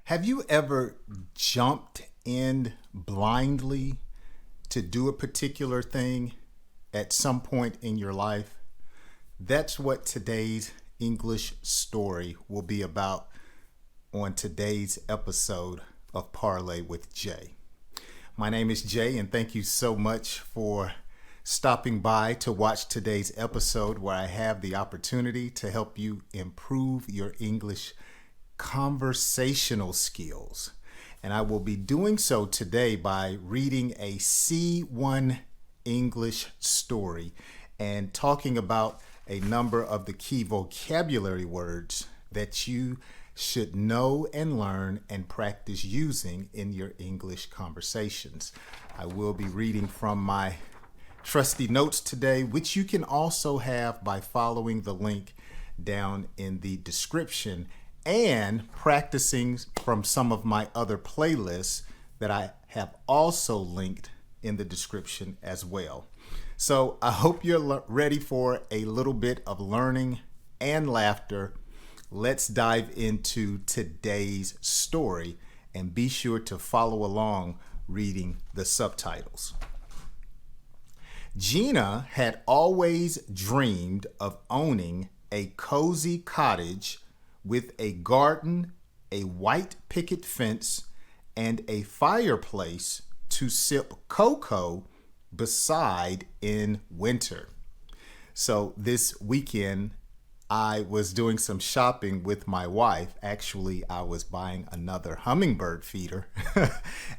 Have you ever jumped in blindly to do a particular thing at some point in your life? That's what today's English story will be about on today's episode of Parlay with Jay. My name is Jay, and thank you so much for stopping by to watch today's episode where I have the opportunity to help you improve your English conversational skills. And I will be doing so today by reading a C-1 English story and talking about a number of the key vocabulary words that you should know and learn and practice using in your English conversations. I will be reading from my trusty notes today, which you can also have by following the link down in the description, and practicing from some of my other playlists that I have also linked in the description as well. So I hope you're ready for a little bit of learning and laughter. Let's dive into today's story and be sure to follow along reading the subtitles. Gina had always dreamed of owning a cozy cottage with a garden, a white picket fence, and a fireplace to sip cocoa beside in winter. So this weekend, I was doing some shopping with my wife. Actually, I was buying another hummingbird feeder.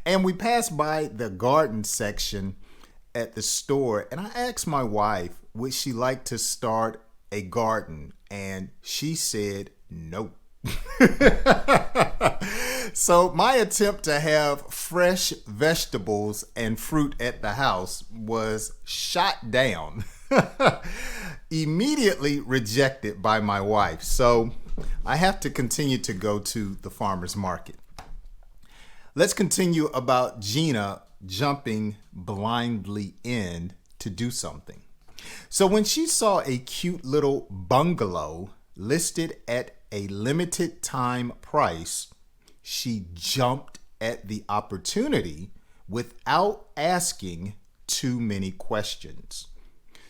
And we passed by the garden section at the store, and I asked my wife, would she like to start a garden? And she said, nope. So my attempt to have fresh vegetables and fruit at the house was shot down. Immediately rejected by my wife. So I have to continue to go to the farmer's market. Let's continue about Gina jumping blindly in to do something. So when she saw a cute little bungalow listed at a limited time price, she jumped at the opportunity without asking too many questions.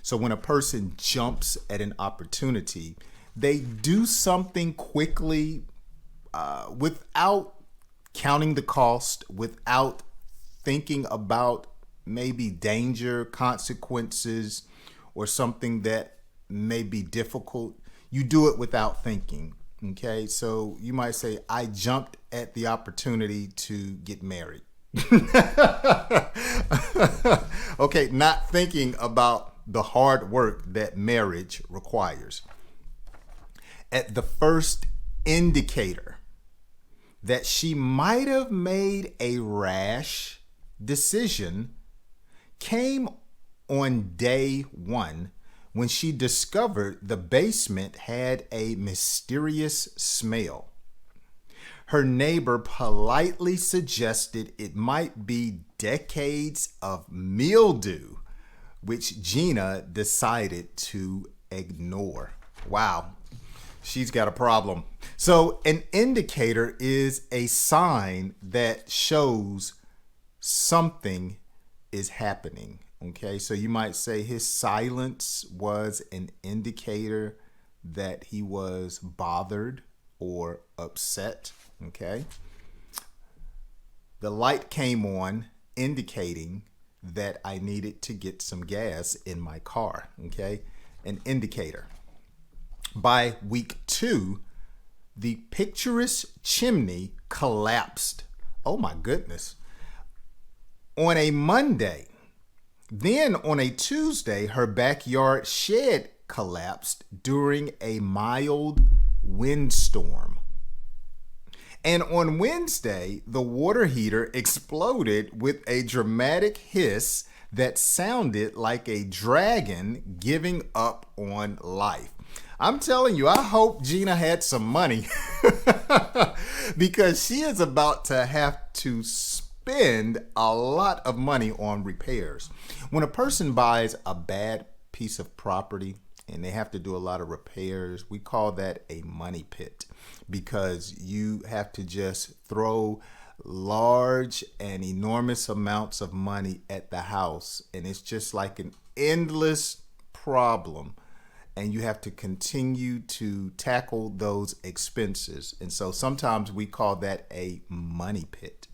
So when a person jumps at an opportunity, they do something quickly without counting the cost, without thinking about maybe danger, consequences, or something that may be difficult. You do it without thinking. Okay, so you might say, I jumped at the opportunity to get married. Okay, not thinking about the hard work that marriage requires. At the first indicator that she might have made a rash decision came on day one, when she discovered the basement had a mysterious smell. Her neighbor politely suggested it might be decades of mildew, which Gina decided to ignore. Wow, she's got a problem. So an indicator is a sign that shows something is happening. Okay, so you might say his silence was an indicator that he was bothered or upset. Okay, the light came on, indicating that I needed to get some gas in my car. Okay, an indicator. By week 2, the picturesque chimney collapsed. Oh my goodness. On a Monday. Then on a Tuesday, her backyard shed collapsed during a mild windstorm. And on Wednesday, the water heater exploded with a dramatic hiss that sounded like a dragon giving up on life. I'm telling you, I hope Gina had some money because she is about to have to spend a lot of money on repairs. When a person buys a bad piece of property, and they have to do a lot of repairs. We call that a money pit, because you have to just throw large and enormous amounts of money at the house, and it's just like an endless problem, and you have to continue to tackle those expenses. And so sometimes we call that a money pit.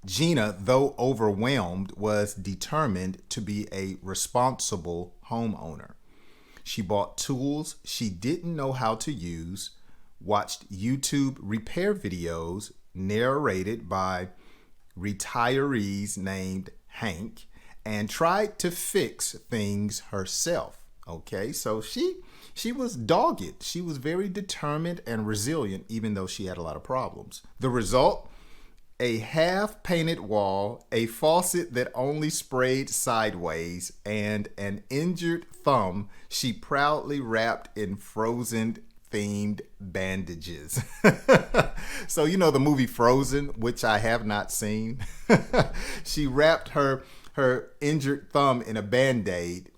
Gina, though overwhelmed, was determined to be a responsible homeowner. She bought tools she didn't know how to use, watched YouTube repair videos narrated by retirees named Hank, and tried to fix things herself. Okay, so she was dogged. She was very determined and resilient, even though she had a lot of problems. The result: a half-painted wall, a faucet that only sprayed sideways, and an injured thumb she proudly wrapped in Frozen-themed bandages. So, you know the movie Frozen, which I have not seen? She wrapped her injured thumb in a Band-Aid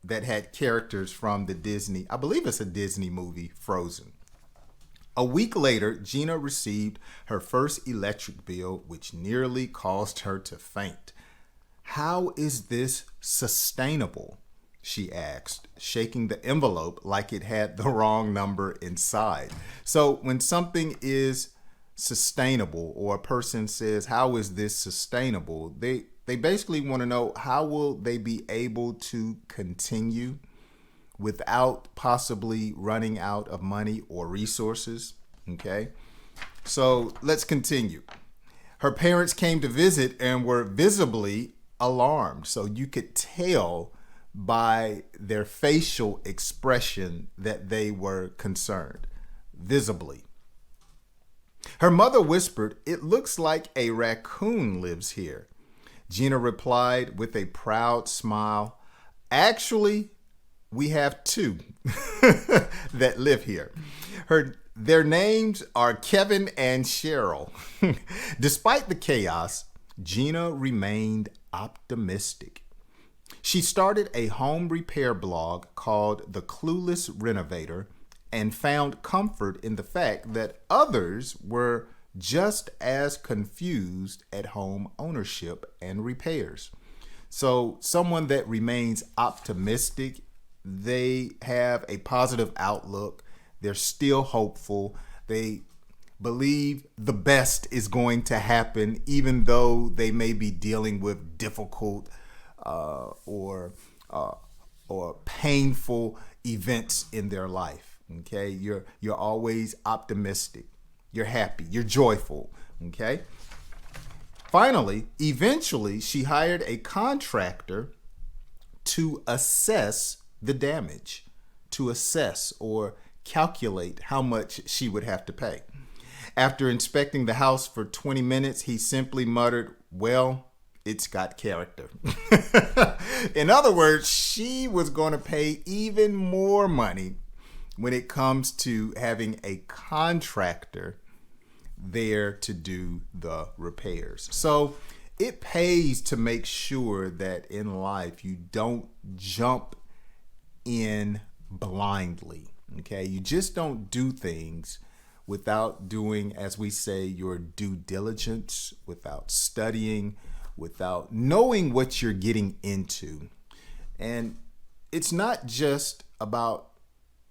that had characters from the Disney, I believe it's a Disney movie, Frozen. A week later, Gina received her first electric bill, which nearly caused her to faint. "How is this sustainable?" she asked, shaking the envelope like it had the wrong number inside. So when something is sustainable, or a person says, "How is this sustainable?" they basically want to know, how will they be able to continue without possibly running out of money or resources. Okay, so let's continue. Her parents came to visit and were visibly alarmed. So you could tell by their facial expression that they were concerned, visibly. Her mother whispered, "It looks like a raccoon lives here." Gina replied with a proud smile, "Actually, we have two that live here. Their names are Kevin and Cheryl." Despite the chaos, Gina remained optimistic. She started a home repair blog called The Clueless Renovator and found comfort in the fact that others were just as confused at home ownership and repairs. So someone that remains optimistic, they have a positive outlook. They're still hopeful. They believe the best is going to happen, even though they may be dealing with difficult or painful events in their life. Okay, you're always optimistic. You're happy. You're joyful. Okay. Finally, eventually, she hired a contractor to assess the damage, to assess or calculate how much she would have to pay. After inspecting the house for 20 minutes, he simply muttered, "Well, it's got character." In other words, she was going to pay even more money when it comes to having a contractor there to do the repairs. So it pays to make sure that in life you don't jump in blindly. Okay, you just don't do things without doing, as we say, your due diligence, without studying, without knowing what you're getting into. And it's not just about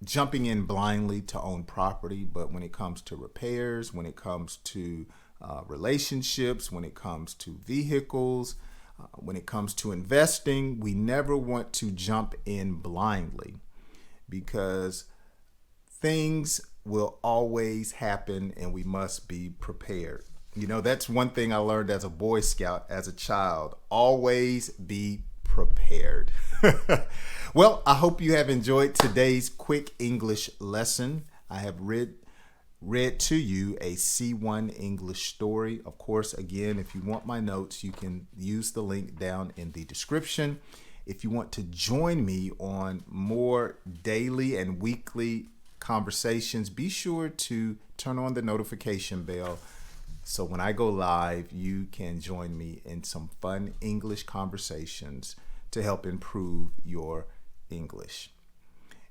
jumping in blindly to own property, but when it comes to repairs, when it comes to relationships, when it comes to vehicles, when it comes to investing, we never want to jump in blindly, because things will always happen and we must be prepared. You know, that's one thing I learned as a Boy Scout, as a child. Always be prepared. Well, I hope you have enjoyed today's quick English lesson. I have read to you a C-1 English story. Of course, again, if you want my notes, you can use the link down in the description. If you want to join me on more daily and weekly conversations, be sure to turn on the notification bell so when I go live, you can join me in some fun English conversations to help improve your English.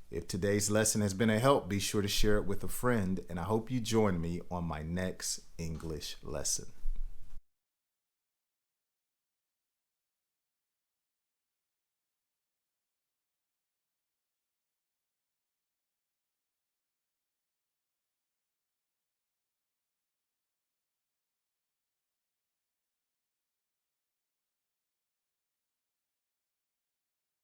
If today's lesson has been a help, be sure to share it with a friend, and I hope you join me on my next English lesson.